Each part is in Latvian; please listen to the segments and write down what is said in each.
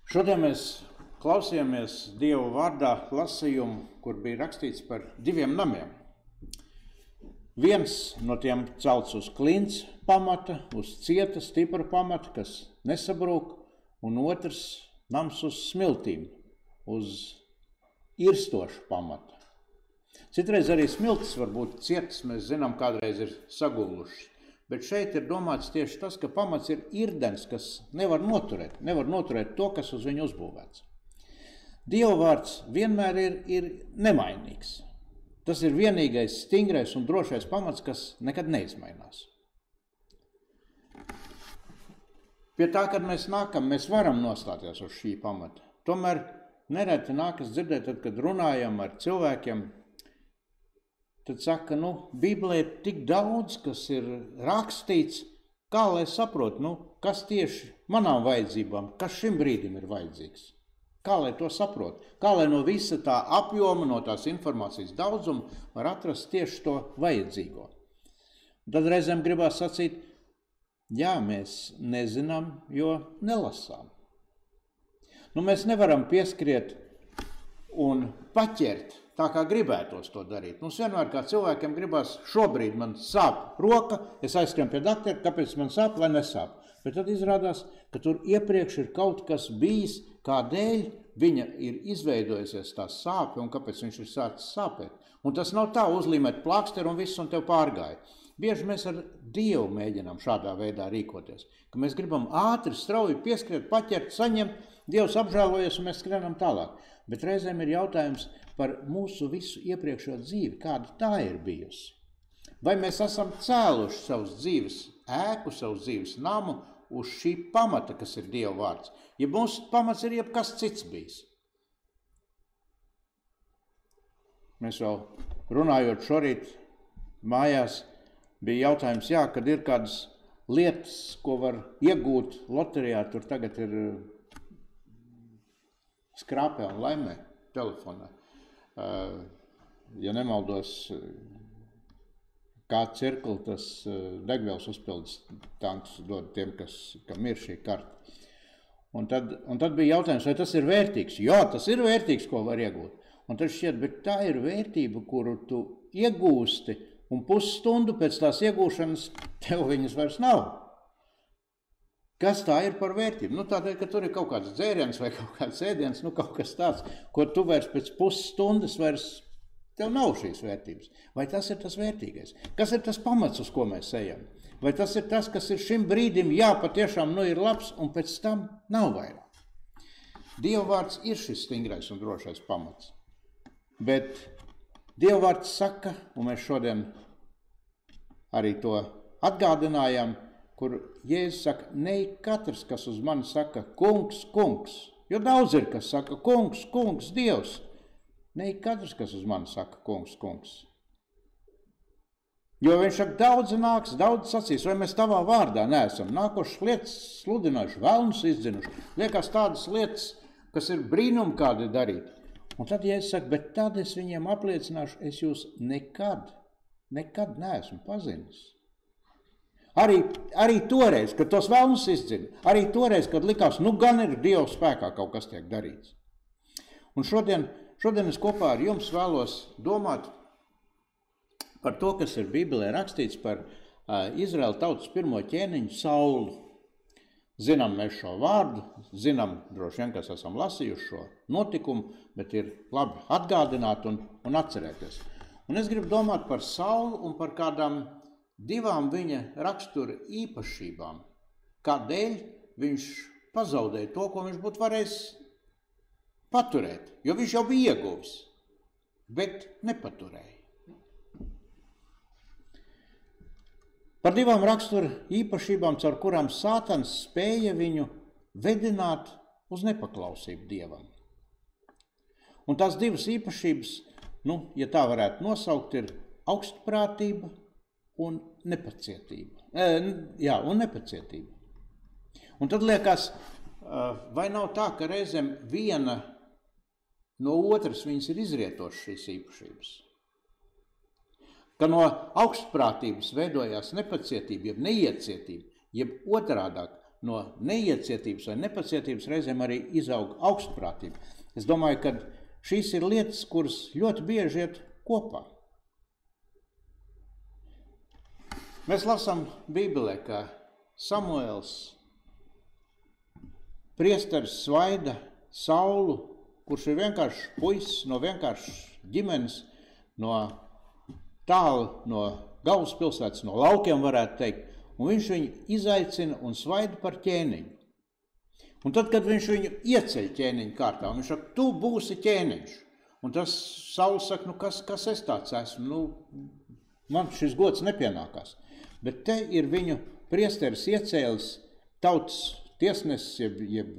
Šodien mēs klausījāmies Dieva vārdā lasījumu, kur bija rakstīts par 2 namiem. Viens no tiem celts uz klints pamata, uz cieta, stipra pamata, kas nesabrūk, un otrs nams uz smiltīm, uz irstošu pamata. Citreiz arī smiltis var būt cietas, mēs zinām, kādreiz ir sagulušas. Bet šeit ir domāts tieši tas, ka pamats ir irdens, kas nevar noturēt to, kas uz viņu uzbūvēts. Dieva vārds vienmēr ir nemainīgs. Tas ir vienīgais stingrais un drošais pamats, kas nekad neizmainās. Pie tā, kad mēs nākam, mēs varam nostāties uz šī pamata. Tomēr nereti nākas dzirdēt, tad, kad runājam ar cilvēkiem, tad saka, Bībelē ir tik daudz, kas ir rakstīts, kā lai saprotu, kas tieši manām vajadzībām, kas šim brīdim ir vajadzīgs. Kā lai to saprot? Kā lai no visa tā apjoma, no tās informācijas daudzuma var atrast tieši to vajadzīgo? Tad reizēm gribās sacīt, jā, mēs nezinām, jo nelasām. Mēs nevaram pieskriet un paķert tā, kā gribētos to darīt. Vienmēr kā cilvēkiem gribās, šobrīd man sāp roka, es aizskrien pie doktora, kāpēc man sāp vai nesāp. Bet tad izrādās, ka tur iepriekš ir kaut kas bijis, kādēļ viņa ir izveidojusies tā sāpe un kāpēc viņš ir sācis sāpēt. Un tas nav tā uzlīmēt plāksteru un viss un tev pārgāja. Bieži mēs ar Dievu mēģinām šādā veidā rīkoties, ka mēs gribam ātri, strauji pieskriet, paķert, saņemt, Dievs apžēlojies un mēs skrienam tālāk. Bet reizēm ir jautājums par mūsu visu iepriekšējo dzīvi, kāda tā ir bijusi. Vai mēs esam cēluši savus dzīves ēku, savus dzīves namu uz šī pamata, kas ir Dieva vārds, ja mūsu pamats ir jebkas cits bijis. Mēs vēl runājot šorīt mājās, bija jautājums, kad ir kādas lietas, ko var iegūt loterijā, tur tagad ir skrāpē un laimē telefonā. Ja nemaldos, kā cirkli tas degvielas uzpildes tanks dod tiem, kam ir šī karta. Un tad bija jautājums, vai tas ir vērtīgs? Jā, tas ir vērtīgs, ko var iegūt. Un tad šķiet, bet tā ir vērtība, kuru tu iegūsti, un pusstundu pēc tās iegūšanas tev viņas vairs nav. Kas tā ir par vērtību? Tādēļ, ka tur ir kaut kāds dzēriens vai kaut kāds ēdiens, kaut kas tāds, ko tu vairs pēc pusstundas vairs tev nav šīs vērtības. Vai tas ir tas vērtīgais? Kas ir tas pamats, uz ko mēs ejam? Vai tas ir tas, kas ir šim brīdim, patiešām ir labs, un pēc tam nav vairāk? Dieva vārds ir šis stingrais un drošais pamats. Bet Dieva vārds saka, un mēs šodien arī to atgādinājām, kur Jēzus saka, ne katrs, kas uz mani saka, kungs, kungs, jo daudz ir, kas saka, kungs, kungs, Dievs. Ne katrs, kas uz mani saka, kungs, kungs. Jo viņš saka, daudz nāks, daudz sacīs, vai mēs tavā vārdā neesam nākošas lietas sludinājuši, vēlnus izdzinuši. Liekas tādas lietas, kas ir brīnumi kādi darīt. Un tad Jēzus saka, bet tad es viņiem apliecināšu, es jūs nekad neesmu pazinis. Arī toreiz, kad tos vēlnus izdzina, arī toreiz, kad likās, gan ir Dieva spēkā kaut kas tiek darīts. Un šodien es kopā ar jums vēlos domāt par to, kas ir Bībelē rakstīts par Izraēla tautas pirmo ķēniņu Saulu. Zinām mēs šo vārdu, zinām droši vien, kas esam lasījuši šo notikumu, bet ir labi atgādināt un atcerēties. Un es gribu domāt par Saulu un par kādām 2 viņa rakstura īpašībām. Kādēļ viņš pazaudēja to, ko viņš būtu varējis paturēt, jo viņš jau bija ieguvis, bet nepaturēja. Par 2 rakstura īpašībām, caur kurām Sātans spēja viņu vedināt uz nepaklausību Dievam. Un tās 2 īpašības, ja tā varētu nosaukt, ir augstprātība un nepacietība. Un nepacietība. Un tad liekas, vai nav tā, ka reizēm viena no otras viņas ir izrietošas šīs īpašības? Ka no augstprātības veidojās nepacietība, jeb neiecietība, jeb otrādāk no neiecietības vai nepacietības reizēm arī izaug augstprātība. Es domāju, ka šīs ir lietas, kuras ļoti bieži iet kopā. Mēs lasām Bībelē, ka Samuēls priesteris svaida Saulu, kurš ir vienkārši puisis no vienkāršas ģimenes, no tālu no galvaspilsētas, no laukiem varētu teikt, un viņš viņu izaicina un svaida par ķēniņu. Un tad, kad viņš viņu ieceļ ķēniņu kārtā, viņš saka, tu būsi ķēniņš. Un tas Sauls saka, kas es tāds esmu, man šis gods nepienākās. Bet te ir viņu priesteris iecēlis tautas tiesnesis, jeb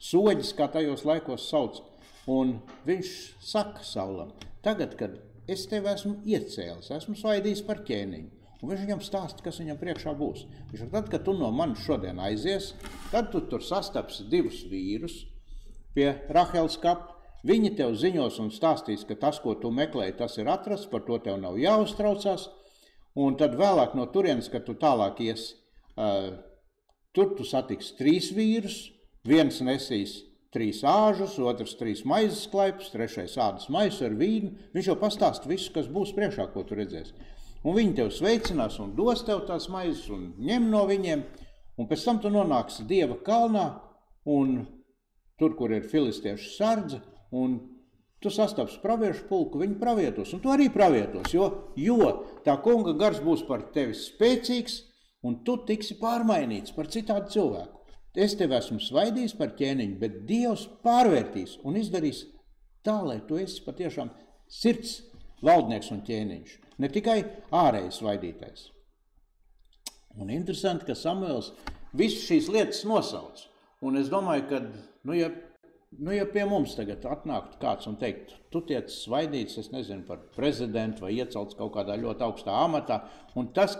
soģis, kā tajos laikos sauc. Un viņš saka Saulam, tagad, kad es tevi esmu iecēlis, esmu svaidījis par ķēniņu. Un viņš viņam stāsta, kas viņam priekšā būs. Viņš saka, tad, kad tu no manis šodien aizies, tad tu tur sastapsi 2 vīrus pie Raheles kapa. Viņi tev ziņos un stāstīs, ka tas, ko tu meklēji, tas ir atrasts, par to tev nav jāuztraucās. Un tad vēlāk no turienes, kad tu tālāk iesi, tur tu satiksi 3 vīrus, viens nesīs 3 āžus, otrs 3 maizes klaipus, 3 ādas maisu ar vīnu. Viņš jau pastāsta visu, kas būs priekšā, ko tu redzēsi. Un viņi tev sveicinās un dos tev tās maizes un ņem no viņiem. Un pēc tam tu nonāksi Dieva kalnā un tur, kur ir filistiešu sardze, un tu sastaps praviešu pulku, viņi pravietos, un tu arī pravietos, jo tā kunga gars būs par tevi spēcīgs, un tu tiksi pārmainīts par citādu cilvēku. Es tevi esmu svaidījis par ķēniņu, bet Dievs pārvērtīs un izdarīs tā, lai tu esi patiešām sirds valdnieks un ķēniņš, ne tikai ārējais svaidītais. Un interesanti, ka Samuēls visu šīs lietas nosauc, un es domāju, ka, ja pie mums tagad atnāktu kāds un teikt, tu tiec svaidīts, es nezinu, par prezidentu vai iecelts kaut kādā ļoti augstā amatā, un tas,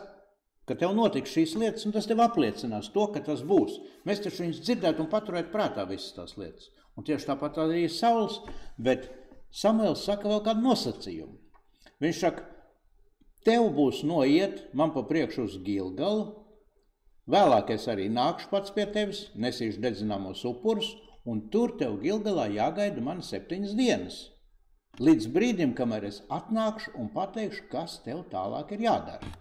ka tev notiks šīs lietas, un tas tev apliecinās to, ka tas būs. Mēs taču viņus dzirdētu un paturētu prātā visas tās lietas. Un tieši tāpat arī ir Sauls, bet Samuēls saka vēl kādu nosacījumu. Viņš saka, tev būs noiet man pa priekšu uz Gilgalu, vēlāk es arī nākšu pats pie tevis, nesīšu dedzināmos upurus, un tur tev Gilgalā jāgaida man 7 dienas. Līdz brīdim, kamēr es atnākšu un pateikšu, kas tev tālāk ir jādara.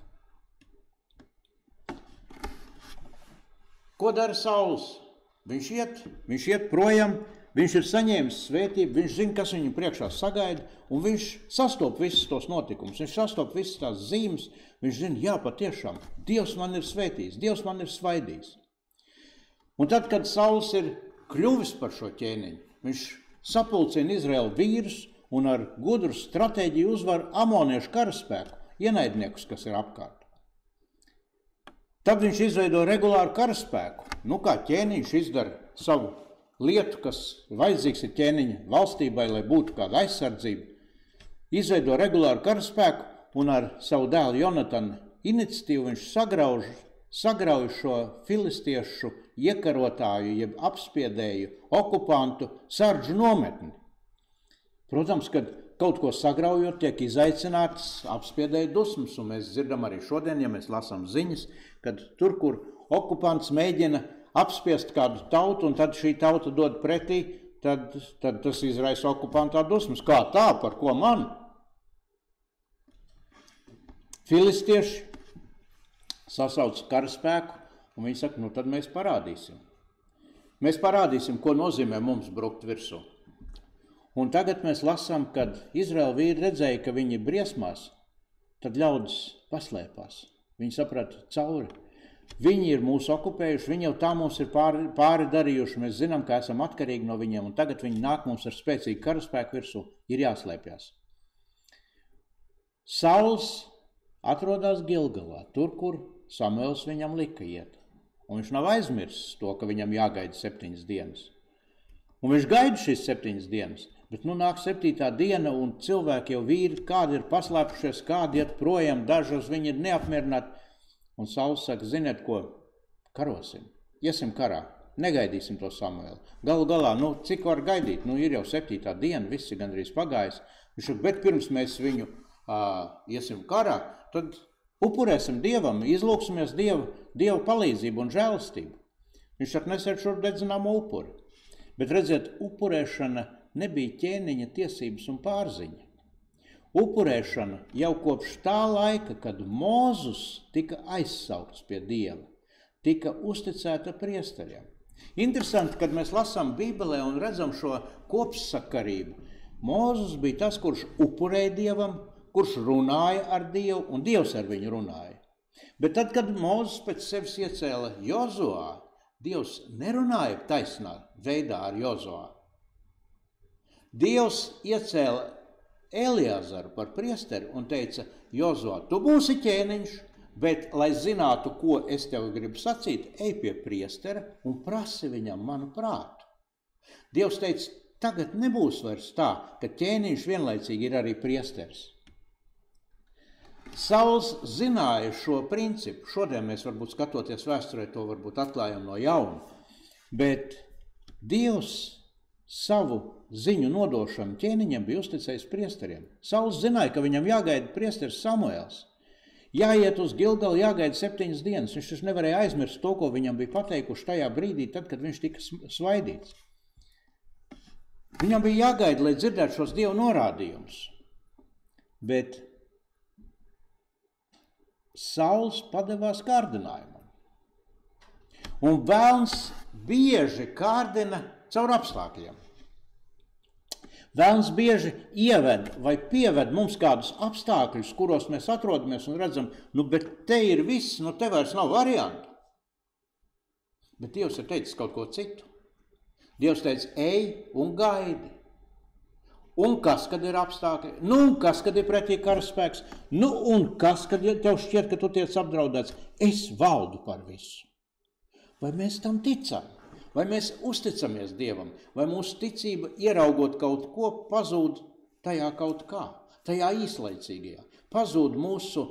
Ko dara Sauls? Viņš iet projām, viņš ir saņēmis svētību, viņš zina, kas viņu priekšā sagaida, un viņš sastop visus tos notikumus, viņš sastop visas tās zīmes, viņš zina, jā, patiešām, Dievs man ir svētījis, Dievs man ir svaidījis. Un tad, kad Sauls ir kļuvis par šo ķēniņu, viņš sapulcina Izraēlu vīrus un ar gudru stratēģiju uzvar amoniešu karaspēku, ienaidniekus, kas ir apkārt. Tad viņš izveido regulāru karaspēku. Kā ķēniņš izdara savu lietu, kas vajadzīgs ir ķēniņa valstībai, lai būtu kāda aizsardzība. Izveido regulāru karaspēku un ar savu dēlu Jonatanu iniciatīvu viņš sagrauj šo filistiešu iekarotāju, jeb apspiedēju, okupantu sardžu nometni. Protams, kad kaut ko sagraujot, tiek izaicinātas apspiedēju dusmas, un mēs dzirdam arī šodien, ja mēs lasām ziņas, kad tur, kur okupants mēģina apspiest kādu tautu, un tad šī tauta dod pretī, tad tas izraisa okupantā dusmas. Kā tā? Par ko man? Filistieši sasauc karaspēku, un viņi saka, tad mēs parādīsim. Mēs parādīsim, ko nozīmē mums brukt virsū. Un tagad mēs lasām, kad Izraēla vīri redzēja, ka viņi ir briesmās, tad ļaudis paslēpās. Viņi saprata cauri. Viņi ir mūs okupējuši, viņi jau tā mums ir pāri darījuši, mēs zinām, ka esam atkarīgi no viņiem, un tagad viņi nāk mums ar spēcīgu karaspēku virsū, ir jāslēpjas. Sauls atrodas Gilgalā, tur, kur Samuēls viņam lika iet. Un viņš nav aizmirsis to, ka viņam jāgaida 7 dienas. Un viņš gaida šīs 7 dienas, bet nāk 7. diena, un cilvēki jau vīri, kādi ir paslēpušies, kādi iet projām, dažos viņi ir neapmierināti. Un Sauls saka, ziniet ko, karosim, iesim karā, negaidīsim to Samuēlu. Galu galā, cik var gaidīt, ir jau 7. diena, viss ir gandrīz pagājis. Viņš saka, bet pirms mēs viņu iesim karā, tad upurēsim Dievam, izlūksimies Dieva palīdzību un žēlastību. Viņš atnesa šur dedzināmo upuri. Bet redziet, upurēšana nebija ķēniņa tiesības un pārziņa. Upurēšana jau kopš tā laika, kad Mozus tika aizsaukts pie Dieva, tika uzticēta priesterim. Interesanti, kad mēs lasām Bībelē un redzam šo kopsakarību. Mozus bija tas, kurš upurēja Dievam, kurš runāja ar Dievu, un Dievs ar viņu runāja. Bet tad, kad Mozus pēc sevis iecēla Jozuā, Dievs nerunāja taisnā veidā ar Jozuā. Dievs iecēla Eliazaru par priesteri un teica, Jozuā, tu būsi ķēniņš, bet, lai zinātu, ko es tev gribu sacīt, ej pie priestera un prasi viņam manu prātu. Dievs teica, tagad nebūs vairs tā, ka ķēniņš vienlaicīgi ir arī priesteris. Sauls zināja šo principu. Šodien mēs varbūt skatoties vēsturē to varbūt atklājam no jauna. Bet Dievs savu ziņu nodošanu ķēniņam bija uzticējis priesteriem. Sauls zināja, ka viņam jāgaida priesteris Samuēls. Jāiet uz Gilgalu, jāgaida 7 dienas. Viņš taču nevarēja aizmirst to, ko viņam bija pateikuši tajā brīdī, tad, kad viņš tika svaidīts. Viņam bija jāgaida, lai dzirdētu šos Dievu norādījumus. Bet Sauls padevās kārdinājumam. Un velns bieži kārdina caur apstākļiem. Velns bieži ieved vai pieved mums kādus apstākļus, kuros mēs atrodamies un redzam, bet te ir viss, te vairs nav variantu. Bet Dievs ir teicis kaut ko citu. Dievs teica, ej un gaidi. Un kas, kad ir apstākļi? Un kas, kad ir pretī karaspēks? Un kas, kad tev šķiet, ka tu tiec apdraudēts? Es valdu par visu. Vai mēs tam ticam? Vai mēs uzticamies Dievam? Vai mūsu ticība, ieraugot kaut ko, pazūd tajā kaut kā, tajā īslaicīgajā? Pazūd mūsu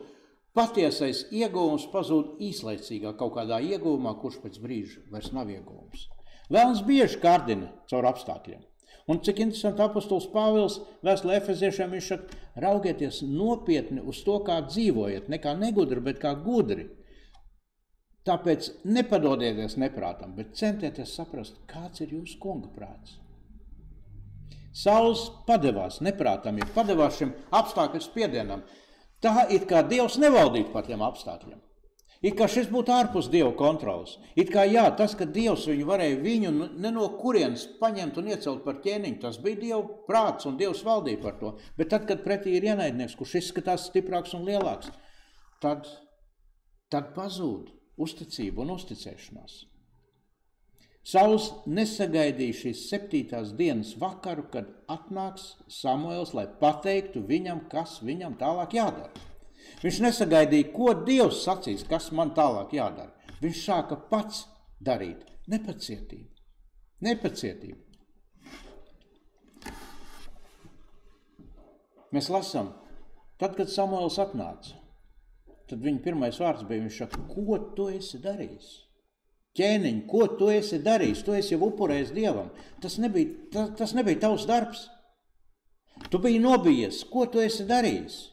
patiesais ieguvums, pazūd īslaicīgā kaut kādā ieguvumā, kurš pēc brīža vairs nav ieguvums. Velns bieži kārdina caur apstākļiem. Un cik interesanti apostols Pāvils vēstulē Efeziešiem, viņš saka, raugieties nopietni uz to, kā dzīvojiet, ne kā negudri, bet kā gudri. Tāpēc nepadodieties neprātam, bet centieties saprast, kāds ir jūsu kunga prāts. Sauls padevās neprātam, padevās šim apstākļu spiedienam. Tā it kā Dievs nevaldītu par tiem apstākļiem. It kā šis būtu ārpus Dieva kontrolas. It kā tas, ka Dievs varēja viņu ne no kurienes paņemt un iecelt par ķēniņu, tas bija Dieva prāts un Dievs valdīja par to. Bet tad, kad pretī ir ienaidnieks, kurš izskatās stiprāks un lielāks, tad pazūd uzticība un uzticēšanās. Sauls nesagaidīja šīs 7. dienas vakaru, kad atnāks Samuēls, lai pateiktu viņam, kas viņam tālāk jādara. Viņš nesagaidīja, ko Dievs sacīs, kas man tālāk jādara. Viņš sāka pats darīt. Nepacietību. Mēs lasām, tad, kad Samuēls atnāca, tad viņa pirmais vārds bija, viņš saka, ko tu esi darījis? Ķēniņ, ko tu esi darījis? Tu esi jau upurējis Dievam. Tas nebija tavs darbs. Tu biji nobijies. Ko tu esi darījis?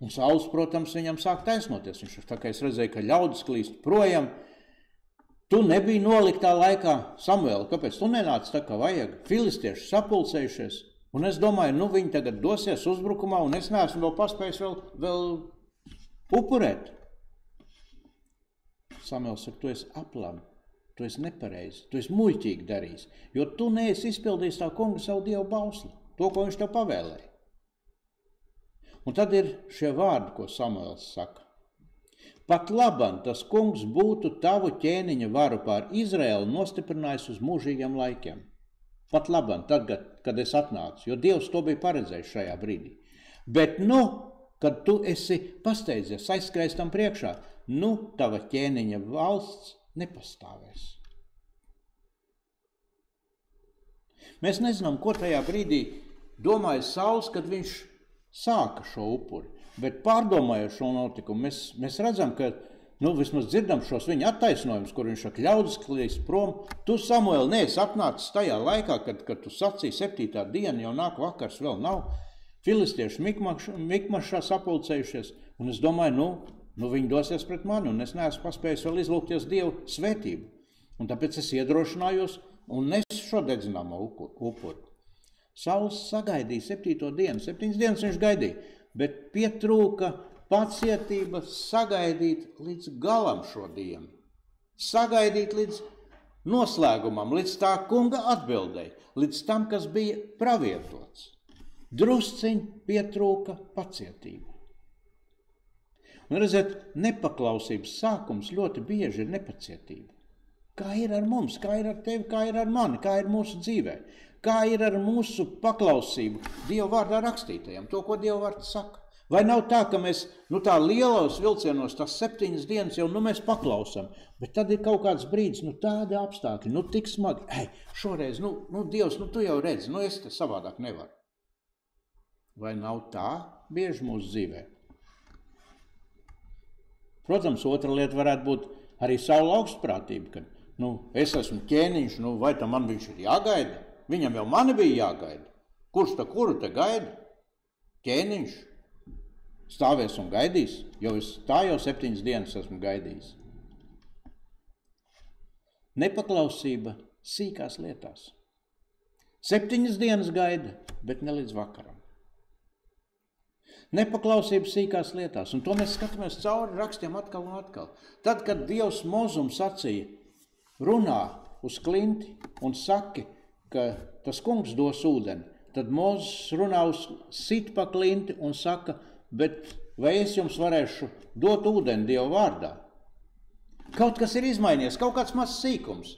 Un Sauls, protams, viņam sāk taisnoties. Viņš tā kā es redzēju, ka ļaudis klīst projām. Tu nebija noliktā laikā, Samuēl, kāpēc tu nenāc tā, kā vajag? Filistieši sapulcējušies. Un es domāju, viņi tagad dosies uzbrukumā, un es neesmu vēl paspējis vēl upurēt. Samuēls saka, tu esi aplam, tu esi nepareizi, tu esi muļķīgi darījis, jo tu neesi izpildījis tā kunga savu Dievu bausli, to, ko viņš tev pavēlēja. Un tad ir šie vārdi, ko Samuēls saka. Pat labam tas kungs būtu tavu ķēniņa varu pār Izraēlu nostiprinājis uz mūžīgiem laikiem. Pat labam, tad, kad es atnācu, jo Dievs to bija paredzējis šajā brīdī. Bet, kad tu esi pasteidzies, aizskrējis tam priekšā, tava ķēniņa valsts nepastāvēs. Mēs nezinām, ko tajā brīdī domāja Sauls, kad viņš sāka šo upuri, bet pārdomājot šo notikumu, mēs redzam, ka, vismaz dzirdam šos viņa attaisnojumus, kur viņš saka, ļaudis klīst prom. Tu, Samuēl, neesi atnācis tajā laikā, kad tu sacīji 7. diena, jau nāk vakars, vēl nav. Filistieši Mikmašā sapulcējušies, un es domāju, viņi dosies pret mani, un es neesmu paspējis vēl izlūgties Dievu svētību. Un tāpēc es iedrošinājos un nesu šo dedzināmo upuri. Sauls sagaidīja 7. dienu, 7 dienas viņš gaidīja, bet pietrūka pacietība sagaidīt līdz galam šo dienu. Sagaidīt līdz noslēgumam, līdz tā kunga atbildēji, līdz tam, kas bija pravietots. Drusciņ pietrūka pacietība. Un redziet, nepaklausības sākums ļoti bieži ir nepacietība. Kā ir ar mums, kā ir ar tevi, kā ir ar mani, kā ir mūsu dzīvē, kā ir ar mūsu paklausību Dieva vārdā rakstītajam, to, ko Dieva vārds saka. Vai nav tā, ka mēs tā lielos vilcienos, tās 7 dienas jau mēs paklausam, bet tad ir kaut kāds brīdis, tādi apstākļi, tik smagi, šoreiz, Dievs, tu jau redzi, es te savādāk nevaru. Vai nav tā bieži mūsu dzīvē? Protams, otra lieta varētu būt arī Saula augstprātība, kad, es esmu ķēniņš, vai tam man viņš ir jāgaida? Viņam jau mani bija jāgaida. Kurš kuru te gaida? Ķēniņš. Stāvēs un gaidīs, jo es tā jau 7 dienas esmu gaidījis. Nepaklausība sīkās lietās. 7 dienas gaida, bet ne līdz vakaram. Nepaklausība sīkās lietās, un to mēs skatāmies cauri rakstiem atkal un atkal. Tad, kad Dievs Mozum sacīja, runā uz klinti un saki, ka tas kungs dos ūdeni, tad Mozes runā uz sit pa klinti un saka, bet vai es jums varēšu dot ūdeni Dieva vārdā? Kaut kas ir izmainies, kaut kāds mazs sīkums,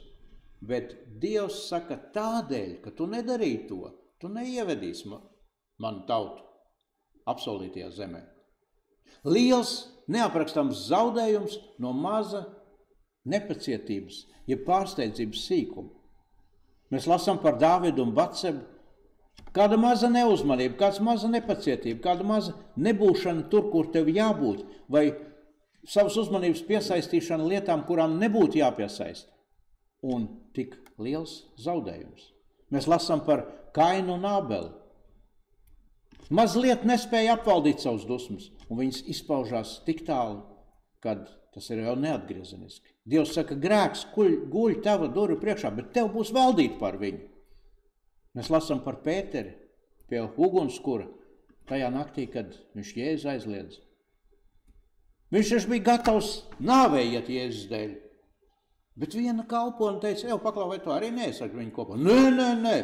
bet Dievs saka tādēļ, ka tu nedarīji to, tu neievedīsi manu tautu apsolītajā zemē. Liels, neaprakstams zaudējums no maza nepacietības, ja pārsteidzības sīkuma. Mēs lasām par Dāvidu un Batsebu. Kāda maza neuzmanība, kāda maza nepacietība, kāda maza nebūšana tur, kur tev jābūt, vai savas uzmanības piesaistīšana lietām, kurām nebūtu jāpiesaista. Un tik liels zaudējums. Mēs lasām par Kainu un Ābeli. Mazliet nespēja apvaldīt savus dusmas, un viņas izpaužās tik tālu, kad tas ir jau neatgriezeniski. Dievs saka, grēks guļ tava durvju priekšā, bet tev būs valdīt par viņu. Mēs lasām par Pēteri pie ugunskura tajā naktī, kad viņš Jēzu aizliedz. Viņš bija gatavs nāvei iet Jēzus dēļ. Bet viena kalpone teica, paklau, vai tu arī neesi ar viņu kopā? Nē.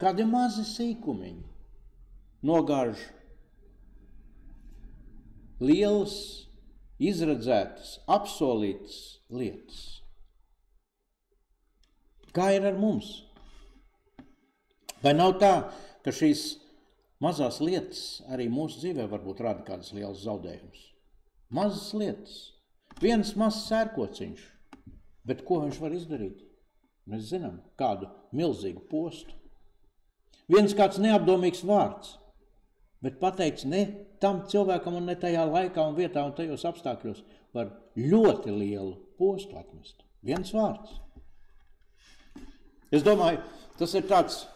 Kādi mazi sīkumiņi nogāž lielas, izredzētas, apsolītas lietas. Kā ir ar mums? Vai nav tā, ka šīs mazās lietas arī mūsu dzīvē varbūt rada kādas lielas zaudējumus? Mazas lietas. Viens mazs sērkociņš. Bet ko viņš var izdarīt? Mēs zinām, kādu milzīgu postu. Viens kāds neapdomīgs vārds, bet pateikts ne tam cilvēkam un ne tajā laikā un vietā un tajos apstākļos var ļoti lielu postu atmest. Viens vārds. Es domāju, tas ir tāds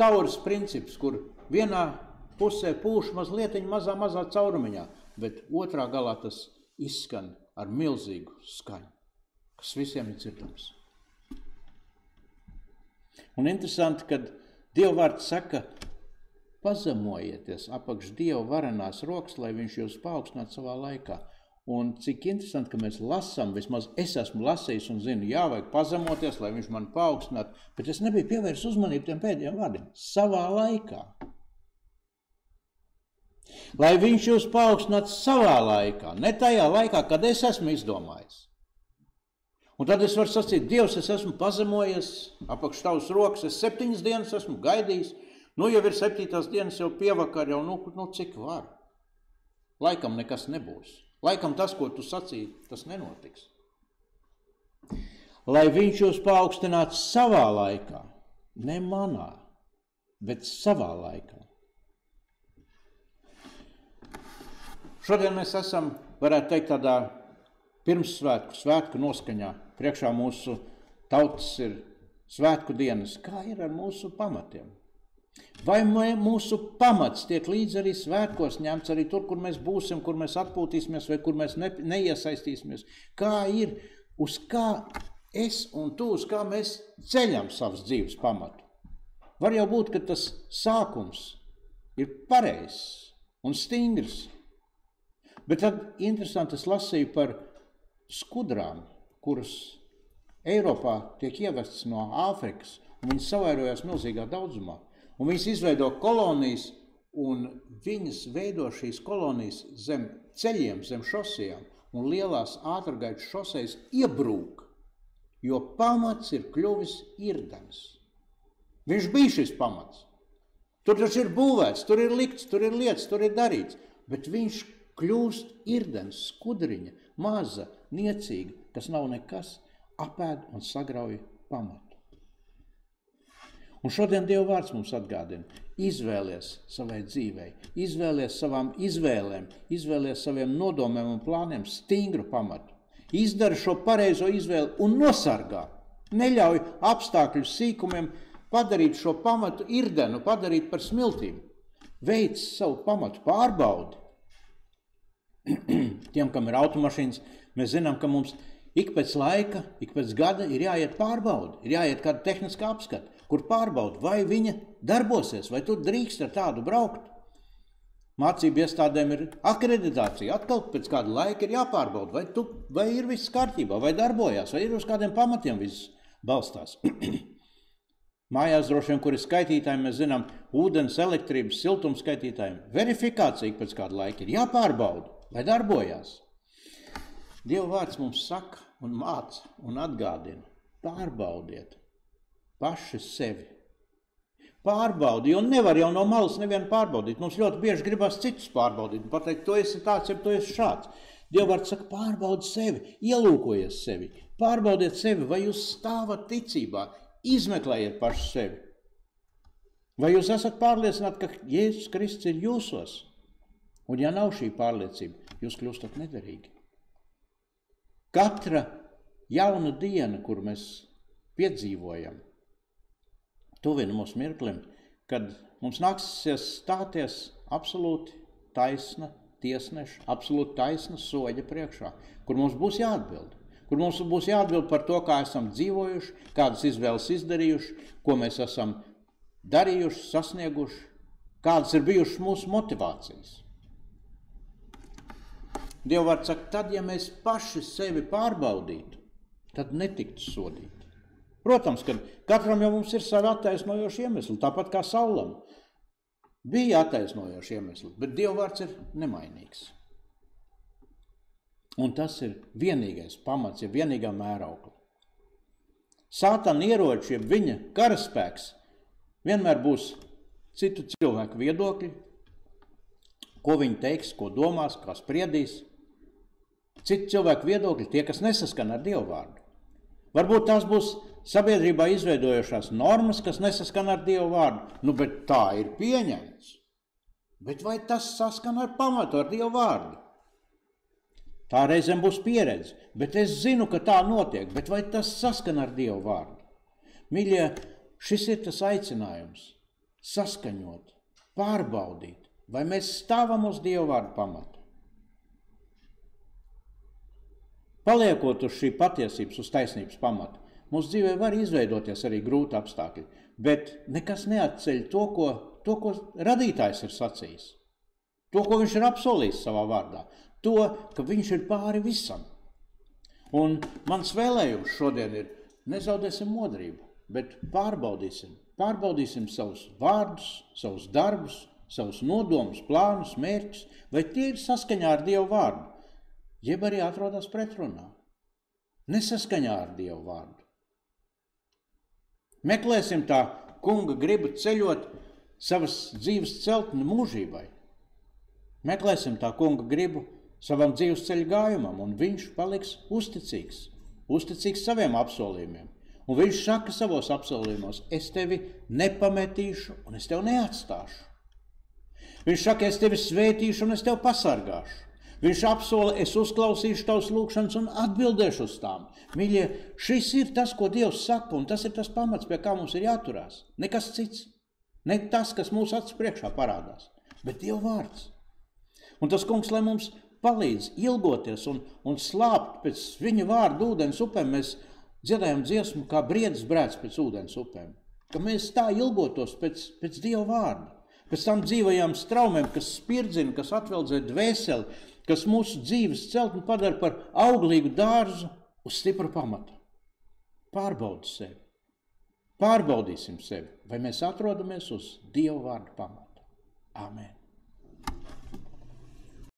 tauras princips, kur vienā pusē pūš mazlietiņ mazā caurumiņā, bet otrā galā tas izskan ar milzīgu skaņu, kas visiem ir dzirdams. Un interesanti, kad Dieva vārds saka, pazemojieties apakš Dieva varenās rokas, lai viņš jūs paaugstinātu savā laikā. Un cik interesanti, ka mēs lasām, vismaz es esmu lasījis un zinu, vajag pazemoties, lai viņš mani paaugstinātu, bet es nebiju pievērst uzmanību tiem pēdējiem vārdiem. Savā laikā. Lai viņš jūs paaugstinātu savā laikā, ne tajā laikā, kad es esmu izdomājis. Un tad es varu sacīt, Dievs, es esmu pazemojies apakš tavas rokas, es 7 dienas esmu gaidījis, jau ir 7. dienas, jau pievakar, jau cik var. Laikam nekas nebūs. Laikam tas, ko tu sacīji, tas nenotiks. Lai viņš jūs paaugstinātu savā laikā, ne manā, bet savā laikā. Šodien mēs esam, varētu teikt, tādā pirmssvētku noskaņā. Priekšā mūsu tautas ir svētku dienas. Kā ir ar mūsu pamatiem? Vai mūsu pamats tiek līdz arī svētkos ņemts, arī tur, kur mēs būsim, kur mēs atpūtīsimies vai kur mēs neiesaistīsimies? Kā ir uz kā es un tu, uz kā mēs ceļam savas dzīves pamatu. Var jau būt, ka tas sākums ir pareizs un stingrs. Bet tad interesanti es lasīju par skudrām, kuras Eiropā tiek ievestas no Āfrikas, un viņas savairojās milzīgā daudzumā. Un viņas izveido kolonijas, un viņas veido šīs kolonijas zem ceļiem, zem šosejām, un lielās ātrgaitas šosejas iebrūk, jo pamats ir kļuvis irdens. Viņš bija šis pamats. Tur taču ir būvēts, tur ir likts, tur ir lietas, tur ir darīts, bet viņš kļūst irdens, skudriņa, maza, niecīga, kas nav nekas, apēd un sagrauj pamatu. Un šodien Dieva vārds mums atgādina, izvēlies savai dzīvei, izvēlies savām izvēlēm, izvēlies saviem nodomiem un plāniem stingru pamatu. Izdara šo pareizo izvēli un nosargā. Neļauj apstākļu sīkumiem padarīt šo pamatu irdenu, padarīt par smiltīm. Veic savu pamatu pārbaudi. Tiem, kam ir automašīnas, mēs zinām, ka mums ik pēc laika, ik pēc gada ir jāiet pārbaudi, ir jāiet kāda tehniskā apskata, kur pārbaudi, vai viņa darbosies, vai tu drīkst ar tādu braukt. Mācību iestādēm ir akreditācija, atkal pēc kāda laika ir jāpārbauda, vai ir viss kārtībā, vai darbojās, vai ir uz kādiem pamatiem viss balstās. Mājās droši vien, kur ir skaitītājiem, mēs zinām, ūdens, elektrības, siltums skaitītājiem. Verifikācija pēc kāda laika ir jāpārbauda, vai darbojās. Dieva vārds mums saka un māca un atgādina. Pārbaudiet paši sevi. Pārbaudi, jo nevar jau no malas nevienu pārbaudīt. Mums ļoti bieži gribas citus pārbaudīt un pateikt, tu esi tāds, ja tu esi šāds. Dieva vārds saka, pārbaudi sevi, ielūkojies sevi. Pārbaudiet sevi, vai jūs stāvat ticībā, izmeklējiet paši sevi. Vai jūs esat pārliecināti, ka Jēzus Kristus ir jūsos? Un ja nav šī pārliecība, jūs kļūstat nederīgi. Katra jauna diena, kur mēs piedzīvojam, tuvina mūsu mirklim, kad mums nāksies stāties absolūti taisna tiesneša, absolūti taisna soļa priekšā, kur mums būs jāatbild. Kur mums būs jāatbild par to, kā esam dzīvojuši, kādas izvēles izdarījuši, ko mēs esam darījuši, sasnieguši, kādas ir bijušas mūsu motivācijas. Dieva vārds saka, tad, ja mēs paši sevi pārbaudītu, tad netiktu sodīti. Protams, ka katram jau mums ir savi attaisnojoši iemesli, tāpat kā Saulam. Bija attaisnojoši iemesli, bet Dieva vārds ir nemainīgs. Un tas ir vienīgais pamats, ja vienīgā mēraukla. Sātana ieroči, ja viņa karaspēks, vienmēr būs citu cilvēku viedokļi, ko viņi teiks, ko domās, kā spriedīs. Citu cilvēku viedokļi, tie, kas nesaskan ar Dievu vārdu. Varbūt tās būs sabiedrībā izveidojušās normas, kas nesaskan ar Dievu vārdu, bet tā ir pieņemts. Bet vai tas saskan ar pamatu, ar Dievu vārdu? Tā reizēm būs pieredze, bet es zinu, ka tā notiek, bet vai tas saskan ar Dievu vārdu? Mīļie, šis ir tas aicinājums saskaņot, pārbaudīt, vai mēs stāvam uz Dievu vārdu pamatu. Paliekot uz šī patiesības, uz taisnības pamata, mūsu dzīvē var izveidoties arī grūti apstākļi, bet nekas neatceļ to, ko radītājs ir sacījis, to, ko viņš ir apsolījis savā vārdā, to, ka viņš ir pāri visam. Un mans vēlējums šodien ir, nezaudēsim modrību, bet pārbaudīsim savus vārdus, savus darbus, savus nodomus, plānus, mērķus, vai tie ir saskaņā ar Dievu vārdu, jeb arī atrodas pretrunā, nesaskaņā ar Dievu vārdu. Meklēsim tā kunga gribu ceļot savas dzīves celtni mūžībai. Meklēsim tā kunga gribu savam dzīves ceļu gājumam, un viņš paliks uzticīgs saviem apsolījumiem. Un viņš saka savos apsolījumos, es tevi nepametīšu un es tevi neatstāšu. Viņš saka, es tevi svētīšu un es tevi pasargāšu. Viņš apsola, es uzklausīšu tavas lūgšanas un atbildēšu uz tām. Mīļie, šis ir tas, ko Dievs saka, un tas ir tas pamats, pie kā mums ir jāturās. Nekas cits. Ne tas, kas mūsu acis priekšā parādās, bet Dieva vārds. Un tas kungs, lai mums palīdz ilgoties un slāpt pēc viņa vārda ūdens upēm. Mēs dziedājam dziesmu, kā briedis brēc pēc ūdens upēm. Ka mēs tā ilgotos pēc Dieva vārda. Pēc tam dzīvajām straumēm, kas spirdzina, kas atveldzē dvēseli, kas mūsu dzīves celt un padara par auglīgu dārzu uz stipru pamatu. Pārbaudi sevi. Pārbaudīsim sevi, vai mēs atrodamies uz Dieva vārda pamata. Āmen.